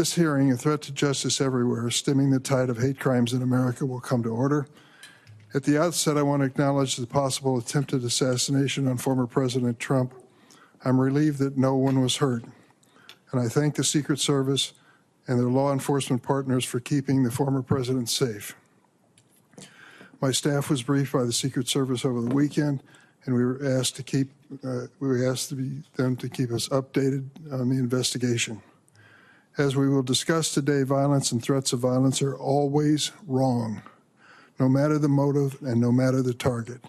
This hearing, a threat to justice everywhere, stemming the tide of hate crimes in America, will come to order. At the outset, I want to acknowledge the possible attempted assassination on former President Trump. I'm relieved that no one was hurt, and I thank the Secret Service and their law enforcement partners for keeping the former president safe. My staff was briefed by the Secret Service over the weekend, and we were asked them to keep us updated on the investigation. As we will discuss today, violence and threats of violence are always wrong, no matter the motive and no matter the target.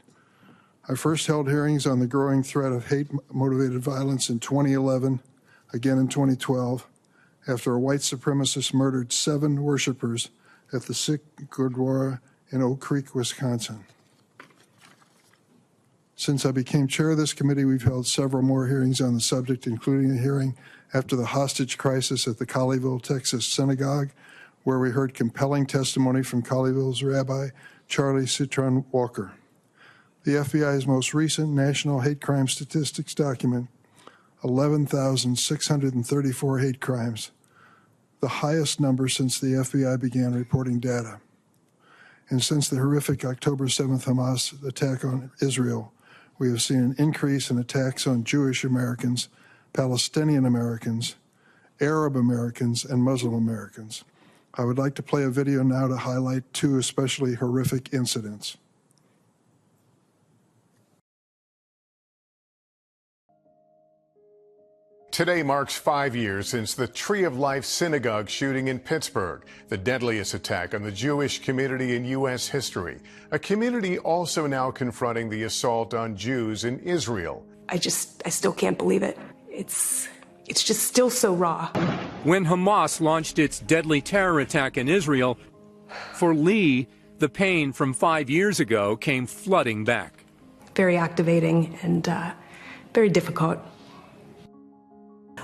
I first held hearings on the growing threat of hate-motivated violence in 2011, again in 2012, after a white supremacist murdered 7 worshipers at the Sikh Gurdwara in Oak Creek, Wisconsin. Since I became chair of this committee, we've held several more hearings on the subject, including a hearing after the hostage crisis at the Colleyville, Texas synagogue, where we heard compelling testimony from Colleyville's Rabbi Charlie Citron Walker. The FBI's most recent national hate crime statistics document 11,634 hate crimes, the highest number since the FBI began reporting data. And since the horrific October 7th Hamas attack on Israel, we have seen an increase in attacks on Jewish Americans, Palestinian Americans, Arab Americans, and Muslim Americans. I would like to play a video now to highlight 2 especially horrific incidents. Today marks 5 years since the Tree of Life synagogue shooting in Pittsburgh, the deadliest attack on the Jewish community in U.S. history. A community also now confronting the assault on Jews in Israel. I still can't believe it. It's just still so raw. When Hamas launched its deadly terror attack in Israel, for Lee, the pain from 5 years ago came flooding back. Very activating and very difficult.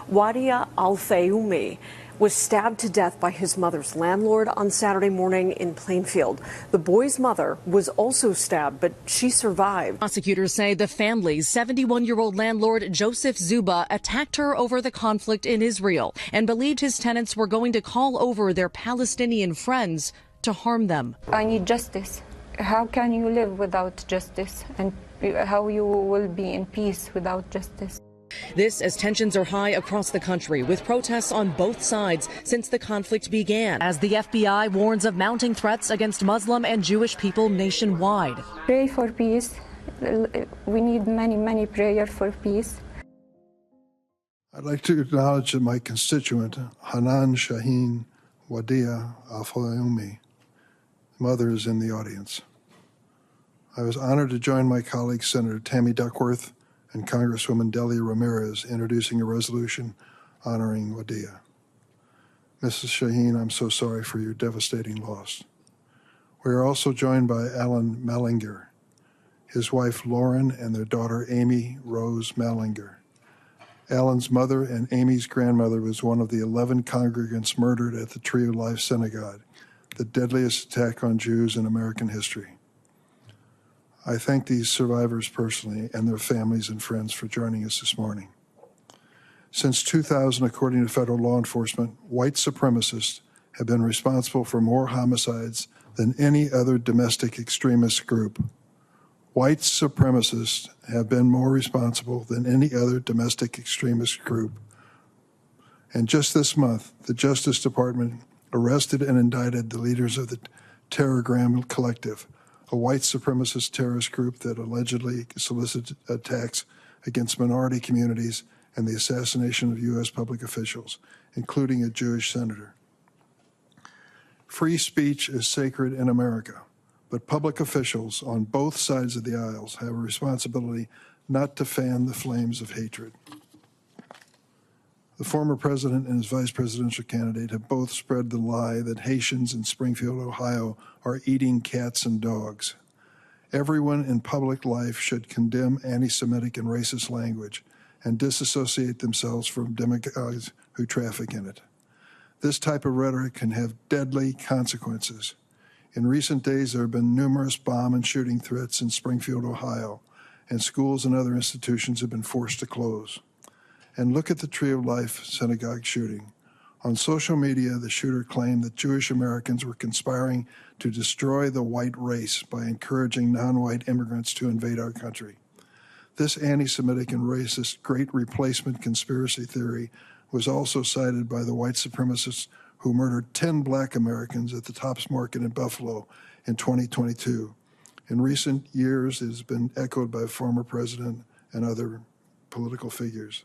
Wadia Al-Fayoumi was stabbed to death by his mother's landlord on Saturday morning in Plainfield. The boy's mother was also stabbed, but she survived. Prosecutors say the family's 71-year-old landlord, Joseph Zuba, attacked her over the conflict in Israel and believed his tenants were going to call over their Palestinian friends to harm them. I need justice. How can you live without justice? And how you will be in peace without justice? This as tensions are high across the country, with protests on both sides since the conflict began, as the FBI warns of mounting threats against Muslim and Jewish people nationwide. Pray for peace. We need many prayers for peace. I'd like to acknowledge that my constituent, Hanan Shaheen Wadia Al-Fayoumi, mother, is in the audience. I was honored to join my colleague, Senator Tammy Duckworth, and Congresswoman Delia Ramirez introducing a resolution honoring Wadia. Mrs. Shaheen, I'm so sorry for your devastating loss. We are also joined by Alan Mallinger, his wife Lauren, and their daughter Amy Rose Mallinger. Alan's mother and Amy's grandmother was one of the 11 congregants murdered at the Tree of Life synagogue, the deadliest attack on Jews in American history. I thank these survivors personally and their families and friends for joining us this morning. Since 2000, according to federal law enforcement, white supremacists have been responsible for more homicides than any other domestic extremist group. White supremacists have been more responsible than any other domestic extremist group. And just this month, the Justice Department arrested and indicted the leaders of the Terrorgram Collective, a white supremacist terrorist group that allegedly solicited attacks against minority communities and the assassination of U.S. public officials, including a Jewish senator. Free speech is sacred in America, but public officials on both sides of the aisles have a responsibility not to fan the flames of hatred. The former president and his vice presidential candidate have both spread the lie that Haitians in Springfield, Ohio, are eating cats and dogs. Everyone in public life should condemn anti-Semitic and racist language and disassociate themselves from demagogues who traffic in it. This type of rhetoric can have deadly consequences. In recent days, there have been numerous bomb and shooting threats in Springfield, Ohio, and schools and other institutions have been forced to close. And look at the Tree of Life synagogue shooting. On social media, the shooter claimed that Jewish Americans were conspiring to destroy the white race by encouraging non-white immigrants to invade our country. This anti-Semitic and racist Great Replacement conspiracy theory was also cited by the white supremacists who murdered 10 black Americans at the Tops Market in Buffalo in 2022. In recent years, it has been echoed by former president and other political figures.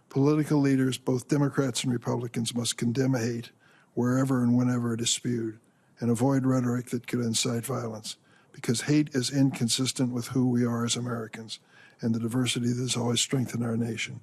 Political leaders, both Democrats and Republicans, must condemn hate wherever and whenever it is spewed and avoid rhetoric that could incite violence, because hate is inconsistent with who we are as Americans and the diversity that has always strengthened our nation.